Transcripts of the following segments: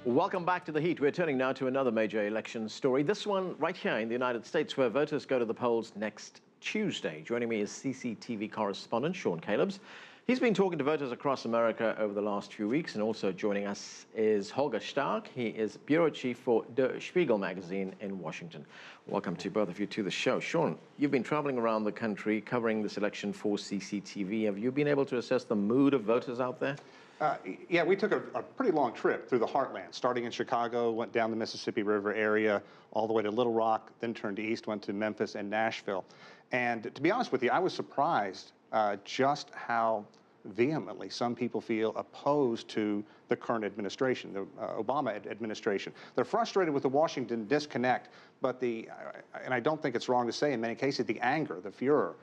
Welcome back to The Heat. We're turning now to another major election story. This one right here in the United States, where voters go to the polls next Tuesday. Joining me is CCTV correspondent Sean Callebs. He's been talking to voters across America over the last few weeks, and also joining us is Holger Stark. He is bureau chief for Der Spiegel magazine in Washington. Welcome to both of you to the show. Sean, you've been traveling around the country covering this election for CCTV. Have you been able to assess the mood of voters out there? Yeah, we took a pretty long trip through the heartland, starting in Chicago, went down the Mississippi River area, all the way to Little Rock, then turned east, went to Memphis and Nashville. And to be honest with you, I was surprised just how vehemently some people feel opposed to the current administration, the Obama administration. They're frustrated with the Washington disconnect, but and I don't think it's wrong to say in many cases, the anger, the furor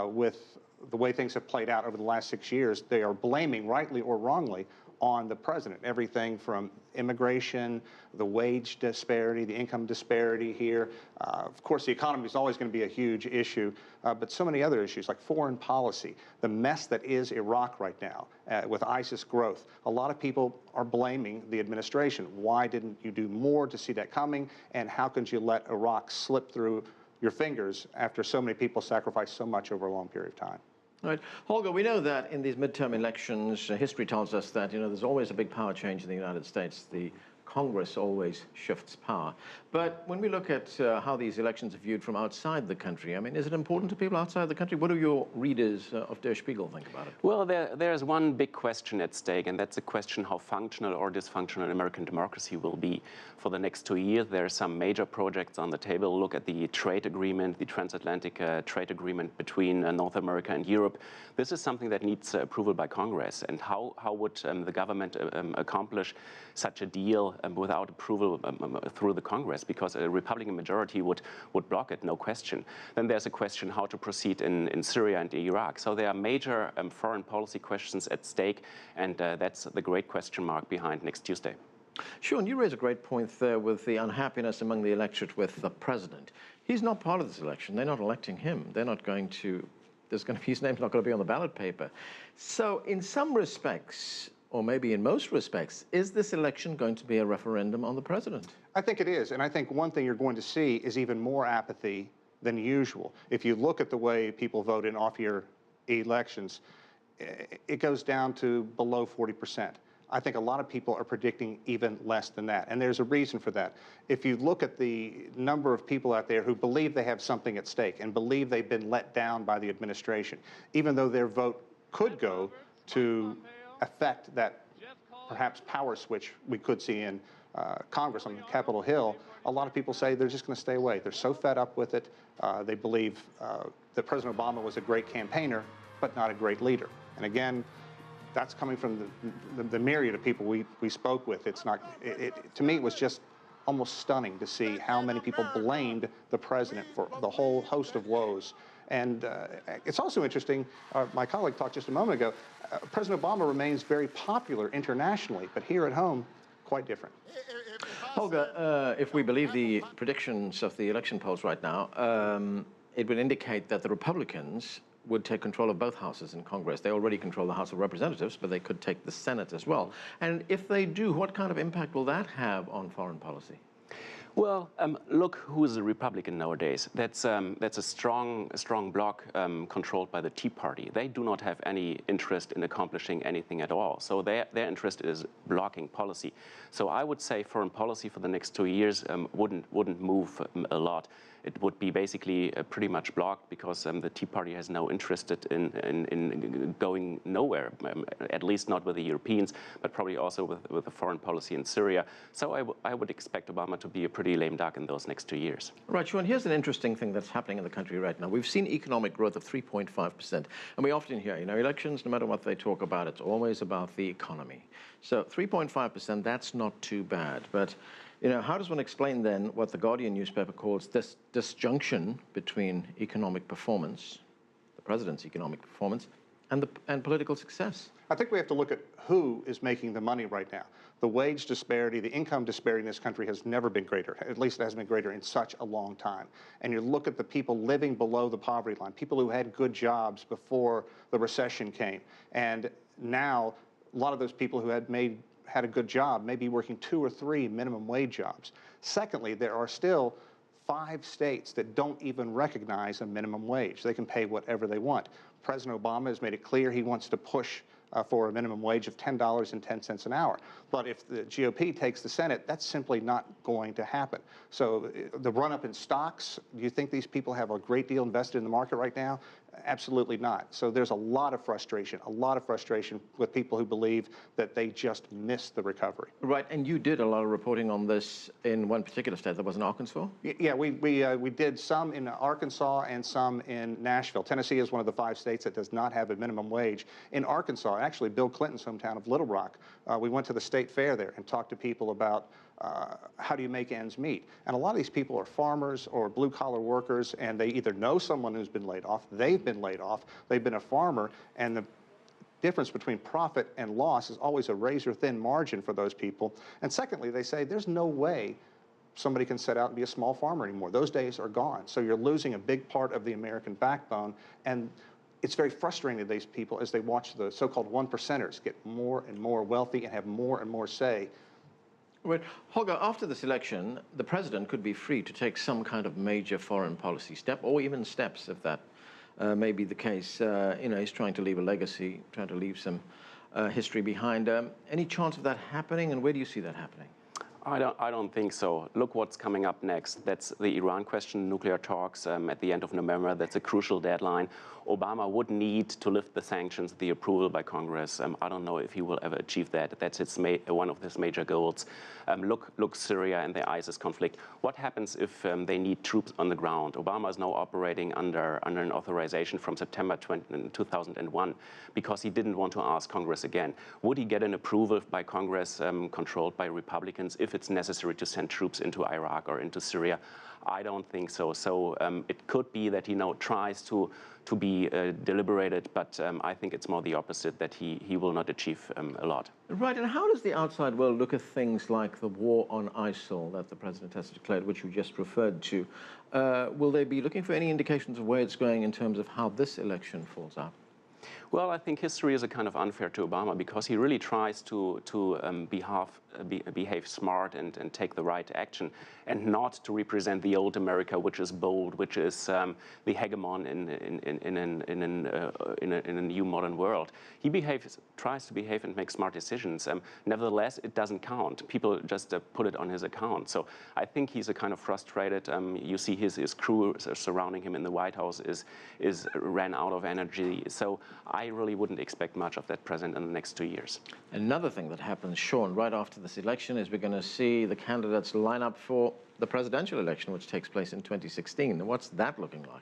with the way things have played out over the last 6 years, they are blaming, rightly or wrongly, on the president. Everything from immigration, the wage disparity, the income disparity here. Of course, the economy is always going to be a huge issue, but so many other issues like foreign policy, the mess that is Iraq right now with ISIS growth. A lot of people are blaming the administration. Why didn't you do more to see that coming? And how could you let Iraq slip through your fingers after so many people sacrificed so much over a long period of time? Right. Holger, we know that in these midterm elections, history tells us that, there's always a big power change in the United States. The Congress always shifts power. But when we look at how these elections are viewed from outside the country, I mean, is it important to people outside the country? What do your readers of Der Spiegel think about it? Well, there's one big question at stake, and that's the question how functional or dysfunctional American democracy will be for the next 2 years. There are some major projects on the table. Look at the trade agreement, the transatlantic trade agreement between North America and Europe. This is something that needs approval by Congress. And how would the government accomplish such a deal without approval through the Congress? Because a Republican majority would block it, no question. Then there's a question how to proceed in Syria and Iraq. So there are major foreign policy questions at stake, and that's the great question mark behind next Tuesday. Sean, you raise a great point there with the unhappiness among the electorate with the president. He's not part of this election. They're not electing him. They're not going to, his name's not going to be on the ballot paper. So in some respects, or maybe in most respects, is this election going to be a referendum on the president? I think it is, and I think one thing you're going to see is even more apathy than usual. If you look at the way people vote in off-year elections, it goes down to below 40%. I think a lot of people are predicting even less than that, and there's a reason for that. If you look at the number of people out there who believe they have something at stake and believe they've been let down by the administration, even though their vote could go to affect that perhaps power switch we could see in Congress on Capitol Hill, a lot of people say they're just going to stay away. They're so fed up with it. They believe that President Obama was a great campaigner, but not a great leader. And again, that's coming from the myriad of people we spoke with. It's not. To me, it was just almost stunning to see how many people blamed the president for the whole host of woes. And it's also interesting, my colleague talked just a moment ago, President Obama remains very popular internationally, but here at home, quite different. Holger, if we believe the predictions of the election polls right now, it would indicate that the Republicans would take control of both houses in Congress. They already control the House of Representatives, but they could take the Senate as well. And if they do, what kind of impact will that have on foreign policy? Well, look who's a Republican nowadays. That's a strong bloc controlled by the Tea Party. They do not have any interest in accomplishing anything at all. So their interest is blocking policy. So I would say foreign policy for the next 2 years wouldn't move a lot. It would be basically pretty much blocked because the Tea Party has no interest in going nowhere, at least not with the Europeans, but probably also with the foreign policy in Syria. So I would expect Obama to be a pretty lame duck in those next 2 years. Right, Sean, here's an interesting thing that's happening in the country right now. We've seen economic growth of 3.5%. And we often hear, elections, no matter what they talk about, it's always about the economy. So 3.5%, that's not too bad. But how does one explain then what the Guardian newspaper calls this disjunction between economic performance, the president's economic performance, and political success? I think we have to look at who is making the money right now. The wage disparity, the income disparity in this country has never been greater. At least it hasn't been greater in such a long time. And you look at the people living below the poverty line, people who had good jobs before the recession came. And now a lot of those people who had a good job, may be working 2 or 3 minimum wage jobs. Secondly, there are still 5 states that don't even recognize a minimum wage. They can pay whatever they want. President Obama has made it clear he wants to push for a minimum wage of $10.10 an hour. But if the GOP takes the Senate, that's simply not going to happen. So the run-up in stocks, do you think these people have a great deal invested in the market right now? Absolutely not. So there's a lot of frustration with people who believe that they just missed the recovery. Right, and you did a lot of reporting on this in one particular state, that was in Arkansas? Yeah, we did some in Arkansas and some in Nashville. Tennessee is one of the 5 states that does not have a minimum wage. In Arkansas, actually Bill Clinton's hometown of Little Rock, we went to the state fair there and talked to people about how do you make ends meet? And a lot of these people are farmers or blue-collar workers, and they either know someone who's been laid off, they've been laid off, they've been a farmer, and the difference between profit and loss is always a razor-thin margin for those people. And secondly, they say there's no way somebody can set out and be a small farmer anymore. Those days are gone. So you're losing a big part of the American backbone, and it's very frustrating to these people as they watch the so-called 1%ers get more and more wealthy and have more and more say. Right. Holger, after this election, the president could be free to take some kind of major foreign policy step, or even steps, if that may be the case. He's trying to leave a legacy, trying to leave some history behind. Any chance of that happening, and where do you see that happening? I don't think so. Look what's coming up next. That's the Iran question, nuclear talks at the end of November. That's a crucial deadline. Obama would need to lift the sanctions, the approval by Congress. I don't know if he will ever achieve that. That's one of his major goals. Look, Syria and the ISIS conflict. What happens if they need troops on the ground? Obama is now operating under an authorization from September 2001 because he didn't want to ask Congress again. Would he get an approval by Congress controlled by Republicans if it's necessary to send troops into Iraq or into Syria? I don't think so. So it could be that he now tries to be deliberated, but I think it's more the opposite, that he will not achieve a lot. Right, and how does the outside world look at things like the war on ISIL that the president has declared, which you just referred to? Will they be looking for any indications of where it's going in terms of how this election falls out? Well, I think history is a kind of unfair to Obama because he really tries to behave smart and take the right action, and not to represent the old America, which is bold, which is the hegemon in a new modern world. He tries to behave and make smart decisions. Nevertheless, it doesn't count. People just put it on his account. So I think he's a kind of frustrated. You see his crew surrounding him in the White House is ran out of energy. So I really wouldn't expect much of that president in the next 2 years. Another thing that happens, Sean, right after this election is we're going to see the candidates line up for the presidential election, which takes place in 2016. What's that looking like?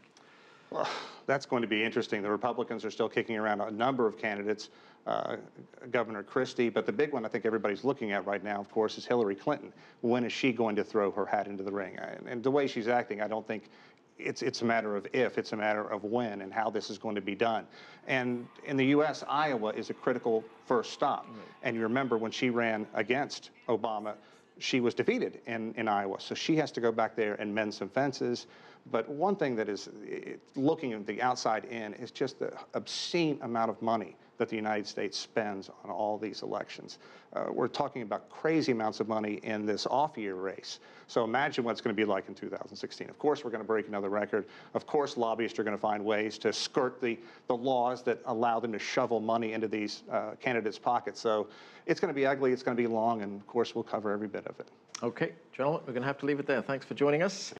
Well, that's going to be interesting. The Republicans are still kicking around a number of candidates, Governor Christie, but the big one I think everybody's looking at right now, of course, is Hillary Clinton. When is she going to throw her hat into the ring? And the way she's acting, I don't think it's a matter of if, it's a matter of when and how this is going to be done. And in the U.S., Iowa is a critical first stop. Right. And you remember when she ran against Obama, she was defeated in Iowa. So she has to go back there and mend some fences. But one thing that is looking at the outside in is just the obscene amount of money that the United States spends on all these elections. We're talking about crazy amounts of money in this off-year race. So imagine what it's going to be like in 2016. Of course, we're going to break another record. Of course, lobbyists are going to find ways to skirt the laws that allow them to shovel money into these candidates' pockets. So it's going to be ugly, it's going to be long, and of course, we'll cover every bit of it. Okay, gentlemen, we're going to have to leave it there. Thanks for joining us.